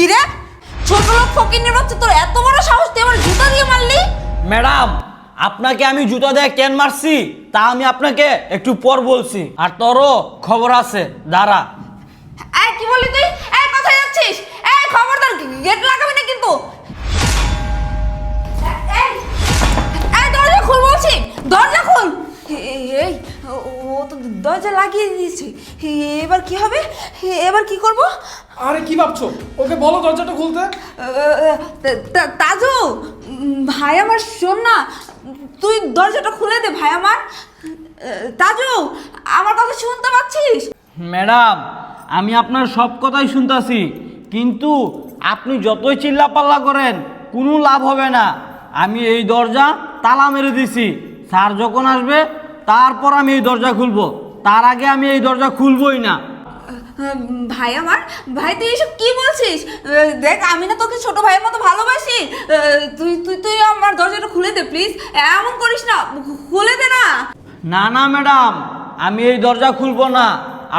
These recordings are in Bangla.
কি রে, ছোট লোক ফকিন্নির বাচ্চা, তোর এত বড় সাহস, তুই আমার জুতা দিয়ে মারলি? ম্যাডাম, আপনাকে আমি জুতা দিয়ে কেন মারছি তা আমি আপনাকে একটু পর বলছি, আর তোরও খবর আছে, দাঁড়া। এই কি বললি তুই? এই কোথায় যাচ্ছিস? এই খবরদার, গেট লাগাবি না কিন্তু। এই এই দরজা খুল বলছি, দরজা খুল। এই ও তো দরজা লাগিয়ে দিয়েছে, এবার কি হবে? এবার কি করব? আরে কি ভাবছো? ওকে বলো দরজাটা খুলতে। তাজু ভাই আমার, শোন না, তুই দরজাটা খুলে দে ভাই আমার। তাজু, আমার কথা শুনতে পাচ্ছিস? ম্যাডাম, আমি আপনার সব কথাই শুনতাছি, কিন্তু আপনি যতই চিল্লাপাল্লা করেন কোনো লাভ হবে না। আমি এই দরজা তালা মেরে দিছি, স্যার যখন আসবে তারপর আমি এই দরজা খুলবো, তার আগে আমি এই দরজা খুলবই না। ভাই আমার, ভাই তুই এসব কি বলছিস? দেখ, আমি না তোকে ছোট ভাইয়ের মতো ভালোবাসি। তুই তুই তুই আমার দরজাটা খুলে দে প্লিজ, এমন করিস না, খুলে দে না। না না ম্যাডাম, আমি এই দরজা খুলবো না।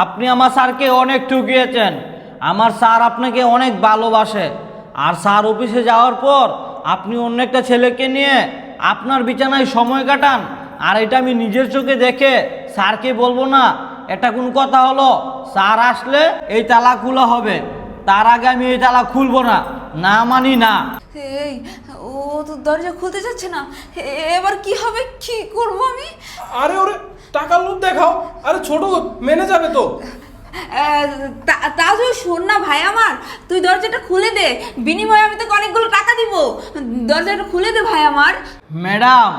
আপনি আমার স্যারকে অনেক ঠকিয়েছেন, আমার স্যার আপনাকে অনেক ভালোবাসে, আর স্যার অফিসে যাওয়ার পর আপনি অন্য একটা ছেলেকে নিয়ে আপনার বিছানায় সময় কাটান, আর এটা আমি নিজের চোখে দেখে স্যারকে বলবো না, এটা কোন কথা হলো? স্যার আসলে এই তালা খোলা হবে, তার আগে আমি এই তালা খুলবো না, না মানি না। এই ও তো দরজা খুলতে যাচ্ছে না, এবার কি হবে, কি করব আমি? আরে ওরে টাকার লোভ দেখাও, আরে ছোট লোক মেনে যাবে তো। তাজু শোন না ভাই আমার, তুই দরজাটা খুলে দে, বিনিময়ে আমি তোকে অনেকগুলো টাকা দিব, দরজাটা খুলে দে ভাই আমার। ম্যাডাম,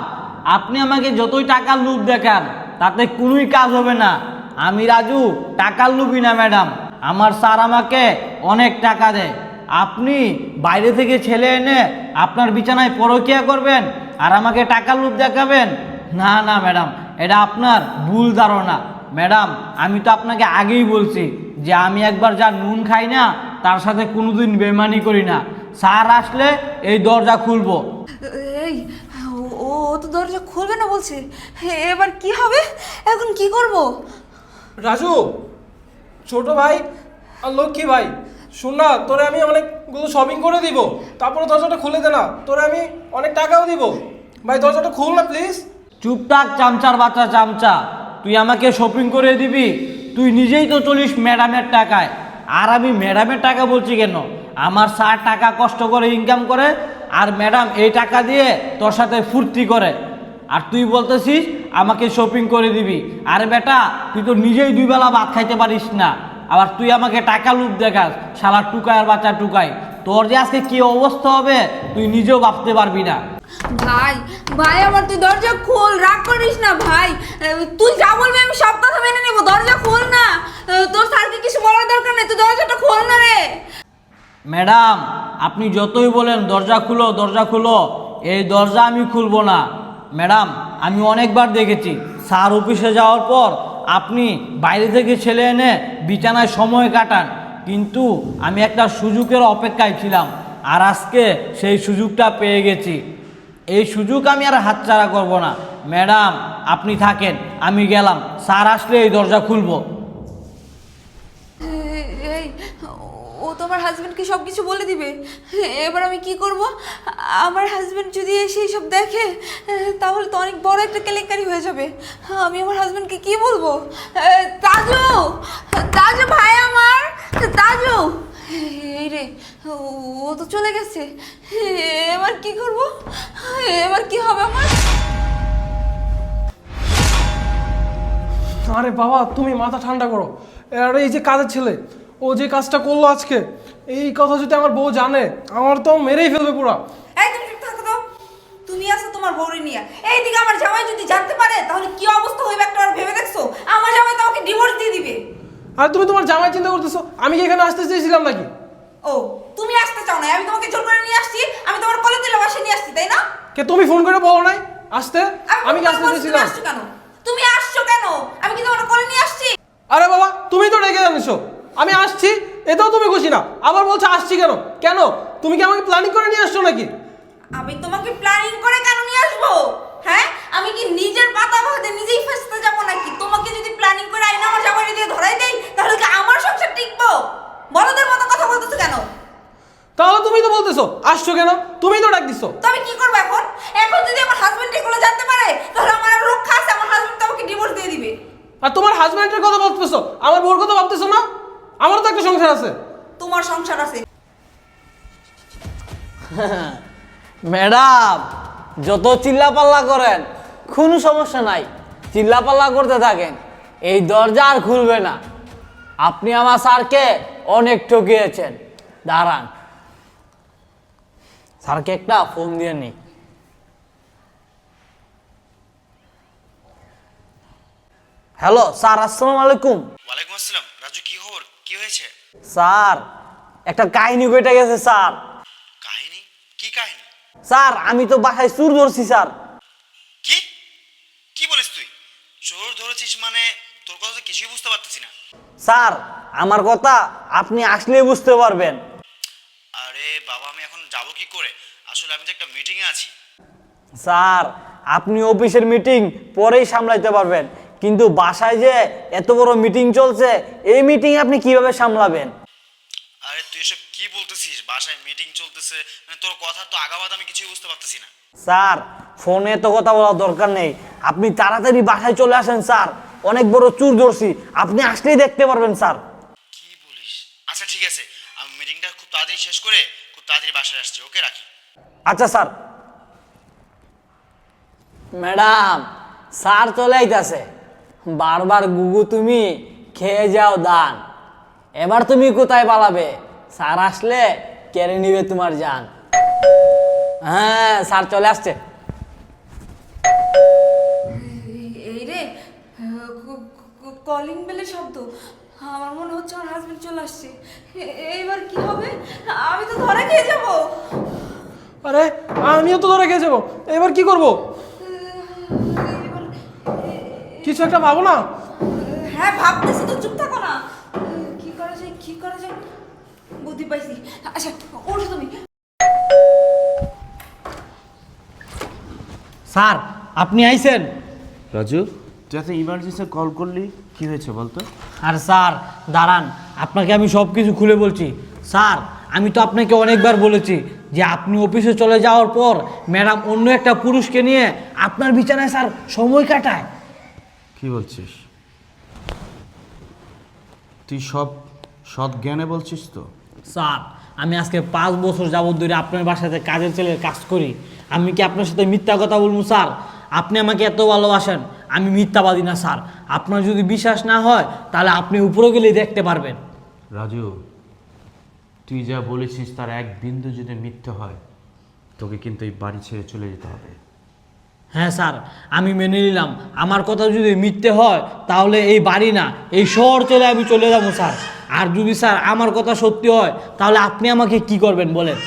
আপনি আমাকে যতই টাকার লোভ দেখান তাতে কোনোই কাজ হবে না। আমি রাজু টাকার লোভী না ম্যাডাম, আমার স্যার আমাকে অনেক টাকা দেয়। আপনি বাইরে থেকে ছেলে এনে আপনার বিছানায় পরকীয়া করবেন আর আমাকে টাকার লোভ দেখাবেন? না না ম্যাডাম, এটা আপনার ভুল ধারণা। ম্যাডাম, আমি তো আপনাকে আগেই বলছি যে আমি একবার যা নুন খাই না তার সাথে কোনোদিন বেমানি করি না। স্যার আসলে এই দরজা খুলবো। এই ও তো দরজা খুলবে না বলছে, এবার কি হবে, এখন কি করব? রাজু, ছোট ভাই আর লক্ষ্মী ভাই, শোন না, তোরে আমি অনেকগুলো শপিং করে দিব, তারপরে দরজাটা খুলে দে না, তোরে আমি অনেক টাকাও দিব। ভাই দরজাটা খুল না প্লিজ। চুপ থাক চামচার বাচ্চা চামচা, তুই আমাকে শপিং করে দিবি? তুই নিজেই তো চলিস ম্যাডামের টাকায়, আর আমি ম্যাডামের টাকা বলছি কেন? আমার স্যার টাকা কষ্ট করে ইনকাম করে, আর ম্যাডাম এই টাকা দিয়ে তোর সাথে ফুর্তি করে, আর তুই বলতেছিস আমাকে শপিং করে দিবি? আরে বেটা, তুই তো নিজেই দুই বেলা ভাত খাইতে পারিস না, আবার তুই আমাকে টাকা লুপ দেখাস, শালা টুকায় আর বাচ্চা টুকাই। তোর যে আজকে কি অবস্থা হবে তুই নিজেও ভাবতে পারবি না। ভাই ভাই আমার, তুই দরজা খোল, রাগ করিস না ভাই, তুই যা বলবি আমি সব কথা মেনে নেবো, দরজা খোল না, তোর স্যারকে কিছু বলার দরকার নেই, তুই দরজাটা খোল না রে। ম্যাডাম, আপনি যতই বলেন দরজা খুলো দরজা খুলো, এই দরজা আমি খুলবো না। ম্যাডাম, আমি অনেকবার দেখেছি স্যার অফিসে যাওয়ার পর আপনি বাইরে থেকে ছেলে এনে বিছানায় সময় কাটান, কিন্তু আমি একটা সুযোগের অপেক্ষায় ছিলাম, আর আজকে সেই সুযোগটা পেয়ে গেছি। এই সুযোগ আমি আর হাতছাড়া করব না। ম্যাডাম, আপনি থাকেন, আমি গেলাম, স্যার আসলে এই দরজা খুলবো। এই ও তো আমার হাজবেন্ডকে সব কিছু বলে দিবে, এবার আমি কি করব? আমার হাজবেন্ড যদি এসে সব দেখে তাহলে তো অনেক বড় একটা কেলেঙ্কারি হয়ে যাবে, আমি আমার হাজবেন্ডকে কি বলবো? তাজু, তাজু ভাই আমার, তাজু, এই রে ও তো চলে গেছে, এবার কি করব, এবার কি হবে আমার? আরে বাবা, তুমি মাথা ঠান্ডা করো। আরে এই যে কাজের ছেলে, ও যে কাজটা করলো আজকে, এই কথা যদি আমার বউ জানে আমার তো মেরেই ফেলবে পুরা। এই তুমি চুপ থাকো তো, তুমি আসো তোমার বউরে নিয়ে, এইদিকে আমার জামাই যদি জানতে পারে তাহলে কি অবস্থা হইবে একবার ভেবে দেখছো? আমার জামাই তো আমাকে ডিভোর্স দিয়ে দিবে। আর তুমি তোমার জামাই চিন্তা করতেছো, আমি কি এখানে আসতে চেয়েছিলাম নাকি? ও, তুমি আসতে চাও না, আমি তোমাকে জোর করে নিয়ে আসছি, আমি তোমার কোলে তুলে বাসে নিয়ে আসছি, তাই না? কে তুমি ফোন করে বলো নাই আসতে? আমি কি আসতে চেয়েছিলাম? আসছো কেন? তুমি আসছো কেন? আমি কি তোমার কোলে নিয়ে আসছি? আরে বাবা, তুমি তো ডেকে জানিস আমি আসছি, এটাও তুমি খুশি না, আবার বলছো আসছি কেন? কেন তুমি কি আমাকে প্ল্যানিং করে নিয়ে আসছো নাকি? আমি তোমাকে প্ল্যানিং করে কেন নিয়ে আসবো? হ্যাঁ, আমি কি নিজের পাতা ভাতে নিজেই ফেসতে যাবো নাকি? তোমাকে যদি প্ল্যানিং করে আইনা আমার জামাই দিয়ে ধরাই দেই তাহলে কি আমার সংসার টিকবো? বলদের মতো কথা বলতেছো কেন? বলতেছো? আসছো কেন? তুমিই তো ডাক দিছো। তো আমি কি করবো এখন? এখন যদি আমার হাজবেন্ড এগুলো জানতে পারে তাহলে আমার আর রক্ষা আছে, আমার হাজবেন্ড তো আমাকে ডিভোর্স দিয়ে দিবে। আর তোমার হাজবেন্ডের কথা ভাবতেছো, আমার বউর কথা ভাবতেছো না? আমারও তো একটা সংসার আছে। তোমার সংসার আছে। ম্যাডাম যত চিল্লাপাল্লা করেন কোনো সমস্যা নাই, চিল্লাপাল্লা করতে থাকেন, এই দরজা আর খুলবে না। আপনি আমার স্যারকে অনেক ঠকিয়েছেন। দাঁড়ান, স্যারকে একটা ফোন দিয়ে নিই। হ্যালো স্যার, আসসালামু আলাইকুম। ওয়ালাইকুম আসসালাম। রাজু, কি খবর? কি হয়েছে? স্যার একটা কাহিনী ঘটে গেছে স্যার। কাহিনী? কি কাহিনী? স্যার আমি তো বাসায় চুর ধরছি স্যার। কি কি বলিস তুই? চোর ধরেছিস মানে? তোর কথা তো কিছুই বুঝতে পারতেছি না। স্যার আমার কথা আপনি আসলেই বুঝতে পারবেন। আরে বাবা, আমি এখন যাব কি করে? আসলে আমি তো একটা মিটিংয়ে আছি। স্যার আপনি অফিসের মিটিং পরেই সামলাইতে পারবেন, কিন্তু বাসায় যে এত বড় মিটিং চলছে, এই মিটিং আপনি কিভাবে সামলাবেন? আরে তুই এসব কি বলতেছিস? বাসায় মিটিং চলতেছে মানে তোর কথা তো আগাবাদ আমি কিছুই বুঝতে পারতেছি না। স্যার ফোনে তো কথা বলার দরকার নেই, আপনি তাড়াতাড়ি বাসায় চলে আসেন স্যার, অনেক বড় চুর ধরছি, আপনি আসলেই দেখতে পারবেন স্যার। কি বলিস? আচ্ছা ঠিক আছে, আমি মিটিংটা খুব তাড়াতাড়ি শেষ করে খুব তাড়াতাড়ি বাসায় আসছি। ওকে, রাখি। আচ্ছা স্যার। ম্যাডাম স্যার চলে আইতাছে। বারবার গুগু তুমি খেয়ে যাও দান, এবার তুমি কোথায় পালাবে? স্যার আসলে কেড়ে নিবে তোমার জান। হ্যাঁ স্যার চলে আসছে। এই রে, কলিং বেলের শব্দ। আমার মনে হচ্ছে আমার হাজবেন্ড চলে আসছে। এইবার কি হবে? আমি তো ধরা খেয়ে যাব। আরে আমিও তো ধরে খেয়ে যাবো, এবার কি করব? এবার কিছু একটা ভাবো না। হ্যাঁ ভাবতেছি তো, চুপ থাকো না। কি করা যায়, কি করা যায়? বুদ্ধি পাইছি। আচ্ছা ওঠো তুমি। স্যার আপনি আইছেন? রাজু, তুই এত ইমার্জেন্সি কল করলি, কি হয়েছে বলতো? আর স্যার দাঁড়ান, আপনাকে আমি সব কিছু খুলে বলছি। স্যার আমি তো আপনাকে অনেকবার বলেছি যে আপনি অফিসে চলে যাওয়ার পর ম্যাডাম অন্য একটা পুরুষকে নিয়ে আপনার বিছানায় স্যার সময় কাটায়। কি বলছিস? তুই সব সৎ জ্ঞানে বলছিস তো? স্যার আমি আজকে 5 বছর যাবত ধরে আপনার বাসাতে কাজের ছেলের কাজ করি, আমি কি আপনার সাথে মিথ্যা কথা বলবো স্যার? আপনি আমাকে এত ভালোবাসেন, আমি মিথ্যাবাদী না স্যার। আপনার যদি বিশ্বাস না হয় তাহলে আপনি উপরে গেলেই দেখতে পারবেন। রাজু, তুই যা বলেছিস তার এক বিন্দু যদি মিথ্যে হয়, তোকে কিন্তু এই বাড়ি ছেড়ে চলে যেতে হবে। হ্যাঁ স্যার আমি মেনে নিলাম, আমার কথা যদি মিথ্যে হয় তাহলে এই বাড়ি না এই শহর চলে আমি চলে যাবো স্যার। আর যদি স্যার আমার কথা সত্যি হয় তাহলে আপনি আমাকে কি করবেন বলেন?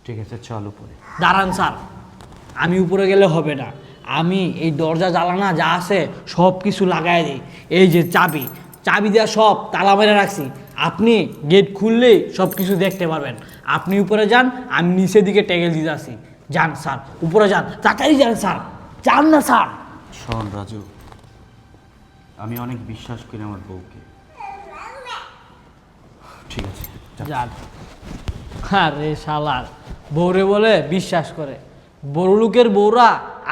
ঠিক আছে, চল উপরে। দাঁড়ান স্যার, আমি উপরে গেলে হবে না, আমি এই দরজা জ্বালানা যা আছে সব কিছু লাগাই দিই। এই যে চাবি, চাবি দেওয়া সব তালা মেরে রাখছি, আপনি গেট খুললেই সব কিছু দেখতে পারবেন। আপনি উপরে যান, আমি নিচের দিকে টেকেল দিতে আসি। যান স্যার, উপরে যান, তাড়াতাড়ি যান স্যার, যান না স্যার। শোন রাজু, আমি অনেক বিশ্বাস করি আমার বউকে। ঠিক আছে, যা। যান। আরে শালার বউরে বলে বিশ্বাস করে, বড় লোকের বউরা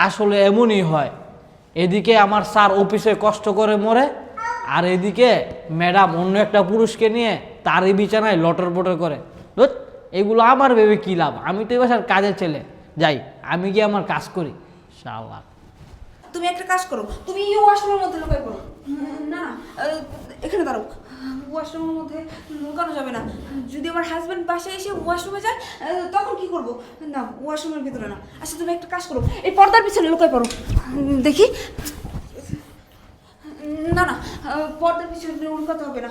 আসলে এমনই হয়। এদিকে আমার স্যার অফিসে কষ্ট করে মরে, আর এদিকে ম্যাডাম অন্য একটা পুরুষকে নিয়ে তারই বিছানায় লটর পটর করে। ধুৎ, এগুলো আমার ভেবে কী লাভ? আমি তো এবার কাজের ছেলে, যাই আমি গিয়ে আমার কাজ করি। শালার তুমি একটা কাজ করো, তুমি ওয়াশরুমের মধ্যে লুকাই পড়ো। না এখানে দাঁড়াও, ওয়াশরুমের মধ্যে লুকানো যাবে না। যদি আমার হাজবেন্ড বাসায় এসে ওয়াশরুমে যায় তখন কি করব? না ওয়াশরুমের ভিতরে না। আচ্ছা তুমি একটা কাজ করো, এই পর্দার পিছনে লুকাই পড়ো। দেখি। না না, পর্দার পিছনে লুকাতে হবে না,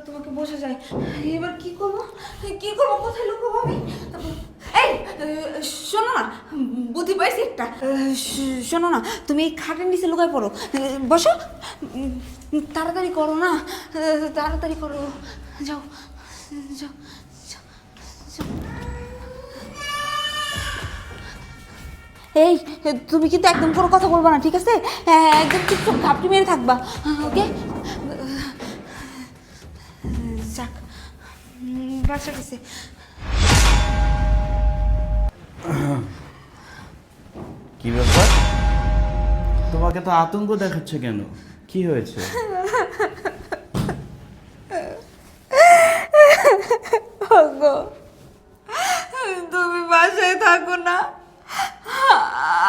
তোমাকে বোঝা যায়। এবার কি করবো, কি করবো, কোথায় লুকাবো আমি? এই শোনো না, বুদ্ধি পাইছি একটা। শোনো না, তুমি এই খাটের নিচে লুকায় পড়ো, বসো। তাড়াতাড়ি করো না, তাড়াতাড়ি করো, যাও যাও যাও, যাও। এই তুমি কিন্তু একদম কোনো কথা বলবা না, ঠিক আছে? একদম চুপচাপ ঘাপটি মেরে থাকবা, ওকে? যাক, বাচ্চা গেছে। কি ব্যাপার, তোমাকে তো আতঙ্ক দেখাচ্ছে কেন? কি হয়েছে? ওগো, তুমি বাসায় থাকো না,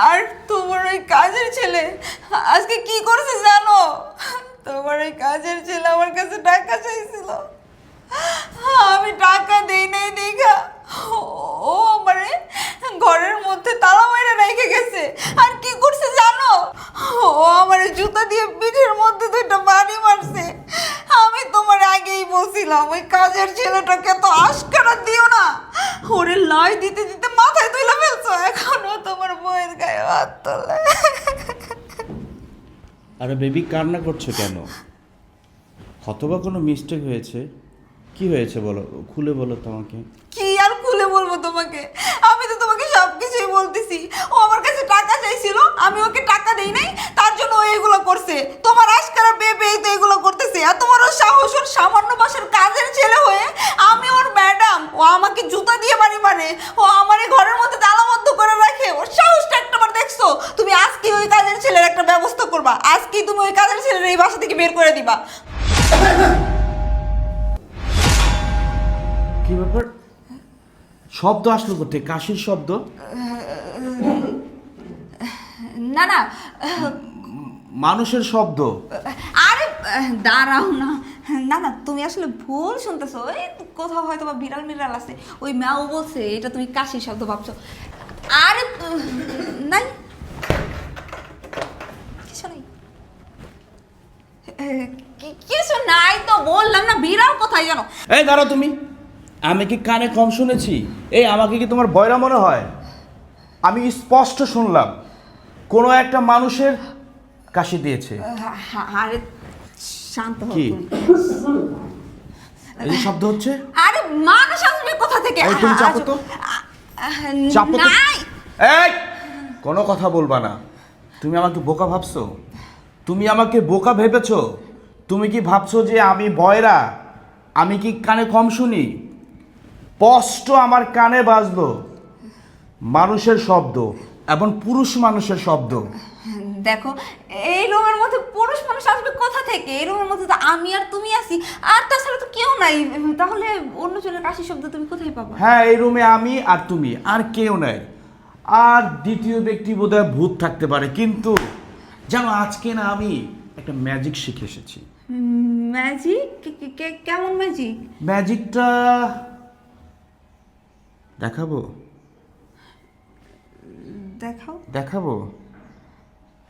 আর তোমার ওই কাজের ছেলে আজকে কি করছে জানো? তোমার ওই কাজের ছেলে আমার কাছে টাকা চাইছিল, আমি টাকা দেই নাই দেখা ও আমারে ঘরের মধ্যে তালা মাইরা রেখে গেছে। আর কি করছে জানো? ও আমারে জুতা দিয়ে পিঠের মধ্যে 2টা বাড়ি মারছে। আমি তোমার আগেই বলছিলাম ওই কাজের ছেলেটাকে তো আশকারা দিও না, ওরে লাই দিতে দিতে মাথায় তুলে ফেলছো, এখনো তোমার বউয়ের গায়ে হাত তোলে। আরে বেবি, কান্না করছো কেন? হয়তোবা কোনো মিস্টেক হয়েছে। কি হয়েছে বলো, খুলে বলো তো আমাকে। কি আর খুলে বলবো তোমাকে? আমি তো তোমাকে সবকিছুই বলতেছি। ও আমার কাছে টাকা চাইছিল, আমি ওকে টাকা দেই নাই, তার জন্য ও এগুলো করছে। তোমার আশকারা বেবে তো এগুলো করতেছে। আর তোমার ও সাহস, ওর সামান্য বাসার কাজের ছেলে হয়ে আমি ওর ম্যাডাম, ও আমাকে জুতা দিয়ে বাড়ি মারে, ও আমার এই ঘরের মধ্যে তালাবদ্ধ করে রাখে। ওর সাহসটা একটাবার দেখছো? তুমি আজকে ওই কাজের ছেলের একটা ব্যবস্থা করবা, আজকেই তুমি ওই কাজের ছেলের এই বাসা থেকে বের করে দিবা। কি ব্যাপার, শব্দ আসলো কোথায়? কাশির শব্দ? না না, মানুষের শব্দ? আরে দাঁড়াও না, না না, তুমি আসলে ভুল শুনতেছো। ওই কোথাও হয়তো বা বিড়াল মিড়াল আছে, ওই ম্যাও বলছে, এটা তুমি কাশির শব্দ ভাবছো। আরে নাই, কিছু নাই, কিছু নাই তো বললাম না। বিড়াল কোথায় জানো? এই দাঁড়াও তুমি, আমি কি কানে কম শুনেছি? এই আমাকে কি তোমার বয়রা মনে হয়? আমি স্পষ্ট শুনলাম কোনো একটা মানুষের কাশি দিয়েছে। আরে শান্ত হও কি? তুমি। এই যে শব্দ হচ্ছে। আরে মানুষ আসবে কোথা থেকে? এই তুমি চাপো তো। চাপো তো। নাই, এই কোনো কথা বলবা না। তুমি আমাকে বোকা ভাবছো? তুমি আমাকে বোকা ভেবেছো? তুমি কি ভাবছো যে আমি বয়রা? আমি কি কানে কম শুনি? স্পষ্ট আমার কানে বাজলো মানুষের শব্দ এবং পুরুষ মানুষের শব্দ। দেখো, এই রুমের মধ্যে পুরুষ মানুষ আসবে কোথা থেকে? এই রুমের মধ্যে তো আমি আর তুমি আছি, আর তাছাড়া তো কেউ নাই। তাহলে অন্য জনের কাশির শব্দ তুমি কোথায় পাবা? হ্যাঁ, এই রুমে আমি আর তুমি, আর কেউ নাই। আর দ্বিতীয় ব্যক্তি বোধহয় ভূত থাকতে পারে। কিন্তু জানো, আজকে না আমি একটা ম্যাজিক শিখে এসেছি। ম্যাজিক? কেমন ম্যাজিক? ম্যাজিকটা দেখাবো? দেখাও। দেখাবো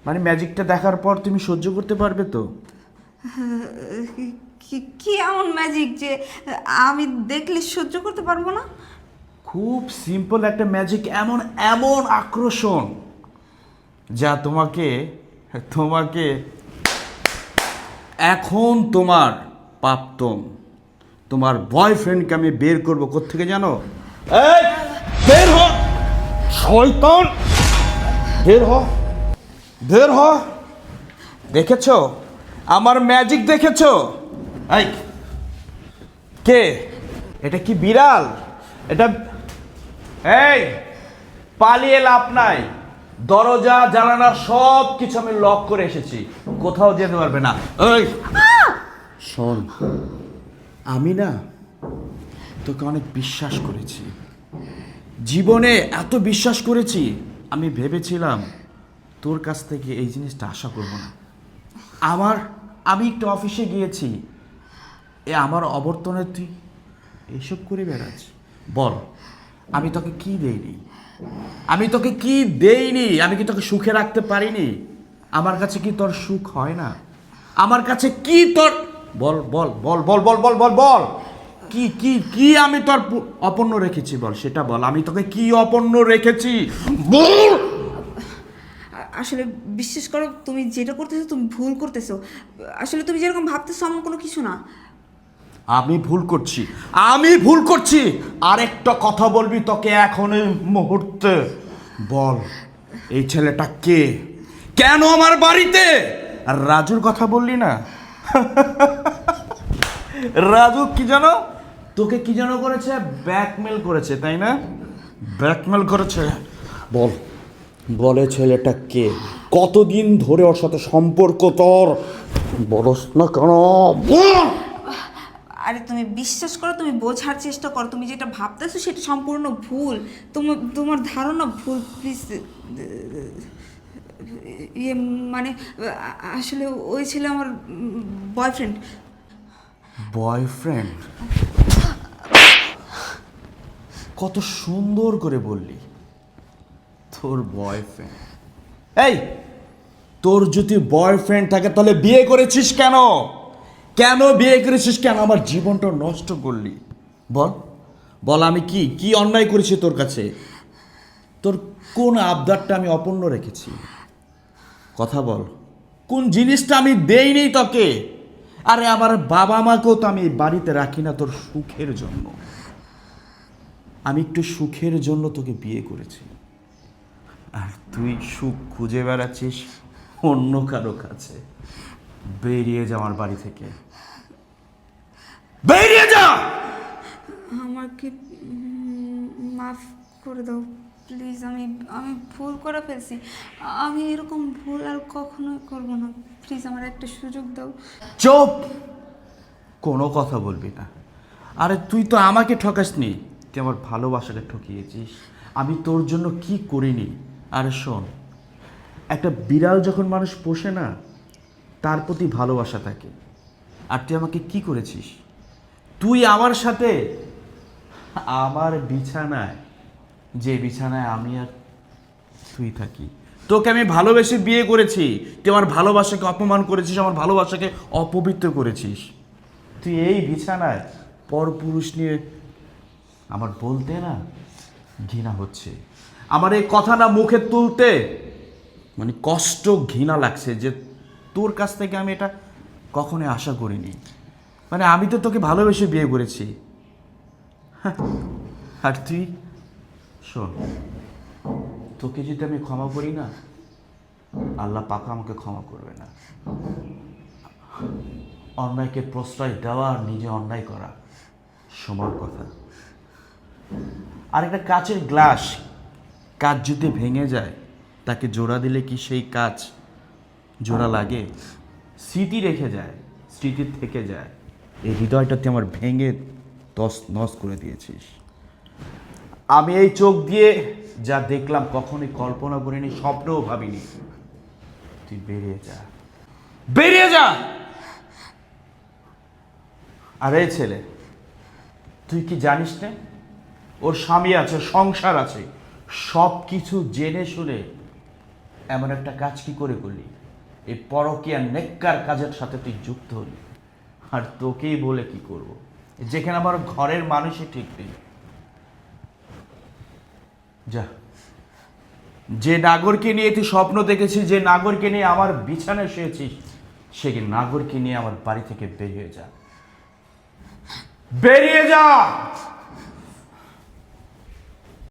মানে ম্যাজিকটা দেখার পর তুমি সহ্য করতে পারবে তো? কি এমন ম্যাজিক যে আমি দেখলে সহ্য করতে পারবো না? খুব সিম্পল একটা ম্যাজিক, এমন এমন আকর্ষণ যা তোমাকে তোমাকে এখন তোমার প্রাপ্তম তোমার বয়ফ্রেন্ডকে আমি বের করবো কোত্থেকে জানো? এই বের হ শয়তান, বের হ, বের হ। দেখেছো আমার ম্যাজিক? দেখেছো? এই কে এটা? কি বিড়াল এটা? এই পালিয়ে লাভ নাই, দরজা জানালা সব কিছু আমি লক করে এসেছি, কোথাও যেতে পারবে না। এই শোন, আমি না তোকে অনেক বিশ্বাস করেছি, জীবনে এত বিশ্বাস করেছি, আমি ভেবেছিলাম তোর কাছ থেকে এই জিনিসটা আশা করব না। আমি একটু অফিসে গিয়েছি, আমার অবর্তনে তুই এইসব করে বেড়াচ্ছ। বল, আমি তোকে কি দেইনি? আমি তোকে কি দেইনি? আমি কি তোকে সুখে রাখতে পারিনি? আমার কাছে কি তোর সুখ হয় না? আমার কাছে কি তোর, বল বল বল বল বল বল বল বল, কি কি কি আমি তোর অপন্ন রেখেছি? বল, সেটা বল, আমি তোকে কি অপন্ন রেখেছি বল। আসলে বিশ্বাস করো, তুমি যেটা করতেছো তুমি ভুল করতেছো। আসলে তুমি যেরকম ভাবতেছো এমন কোনো কিছু না। আমি ভুল করছি, আমি ভুল করছি। আরেকটা কথা বলবি তোকে এখন এই মুহূর্তে? বল, এই ছেলেটা কে? কেন আমার বাড়িতে? আর রাজুর কথা বললি না? রাজু কি জানো তোকে কি যেন করেছে? ব্ল্যাকমেল করেছে, তাই না? ব্ল্যাকমেল করেছে? বল, বলে ছেলেটা কে, কতদিন ধরে ওর সাথে সম্পর্ক তোর, বলস না কেন? বল! আরে তুমি বিশ্বাস করো, তুমি বোঝার চেষ্টা করো, তুমি যেটা ভাবতেছো সেটা সম্পূর্ণ ভুল, তোমার ধারণা ভুল। প্লিজ, ইয়ে মানে আসলে ওই ছিল আমার বয়ফ্রেন্ড। বয়ফ্রেন্ড? কত সুন্দর করে বললি, তোর বয়ফ্রেন্ড। এই, তোর যদি বয়ফ্রেন্ড থাকে তাহলে বিয়ে করেছিস কেন? কেন বিয়ে করেছিস? কেন আমার জীবনটা নষ্ট করলি? বল, বল, আমি কি কি অন্যায় করেছি তোর কাছে? তোর কোন আবদারটা আমি অপূর্ণ রেখেছি? কথা বল, কোন জিনিসটা আমি দেইনি তোকে? আরে আমার বাবা মাকেও তো আমি বাড়িতে রাখি না তোর সুখের জন্য। আমি একটু সুখের জন্য তোকে বিয়ে করেছি, আর তুই সুখ খুঁজে বেড়াচ্ছিস অন্য কারো কাছে। বেরিয়ে যা আমার বাড়ি থেকে, বেরিয়ে যা। আমাকে মাফ করে দাও প্লিজ, আমি ভুল করে ফেলছি, আমি এরকম ভুল আর কখনোই করবো না। প্লিজ আমার একটা সুযোগ দাও। চুপ, কোনো কথা বলবি না। আরে তুই তো আমাকে ঠকাসনি, তুই আমার ভালোবাসাকে ঠকিয়েছিস। আমি তোর জন্য কি করিনি? আরে শোন, একটা বিড়াল যখন মানুষ পোষে না, তার প্রতি ভালোবাসা থাকে। আর তুই আমাকে কি করেছিস? তুই আমার সাথে আমার বিছানায়, যে বিছানায় আমি আর তুই থাকি, তোকে আমি ভালোবেসে বিয়ে করেছি। তুই আমার ভালোবাসাকে অপমান করেছিস, আমার ভালোবাসাকে অপবিত্র করেছিস। তুই এই বিছানায় পরপুরুষ নিয়ে, আমার বলতে না ঘৃণা হচ্ছে। আমার এই কথা না মুখে তুলতে মানে কষ্ট, ঘৃণা লাগছে যে তোর কাছ থেকে আমি এটা কখনোই আশা করিনি। মানে আমি তো তোকে ভালোবেসে বিয়ে করেছি, আর তুই, শোন, তোকে যদি আমি ক্ষমা করি না, আল্লাহ পাক আমাকে ক্ষমা করবে না। অন্যায়কে প্রশ্রয় দেওয়া আর নিজে অন্যায় করা সমান কথা। আর একটা কাচের গ্লাস, কাচ যদি ভেঙে যায়, তাকে জোড়া দিলে কি সেই কাচ জোড়া লাগে? স্মৃতি রেখে যায়, স্মৃতি থেকে যায়। এই হৃদয়টা তুই আমার ভেঙে তস নস করে দিয়েছিস। আমি এই চোখ দিয়ে যা দেখলাম কখনোই কল্পনা করিনি, স্বপ্নেও ভাবিনি। তুই বেরিয়ে যা, বেরিয়ে যা। আরে ছেলে, তুই কি জানিস না ওর স্বামী আছে, সংসার আছে, সব কিছু জেনে শুনে এমন একটা কাজ কি করে করলি? এই পরকীয়া নেককার কাজের সাথে তুই যুক্ত হলি। আর তোকেই বলে কি করব, যেখানে আমার ঘরের মানুষই ঠিক নেই। যা, যে নাগরকে নিয়ে তুই স্বপ্ন দেখেছিস, যে নাগরকে নিয়ে আমার বিছানায় শুয়েছিস, সে নাগরকে নিয়ে আমার বাড়ি থেকে বেরিয়ে যা, বেরিয়ে যা।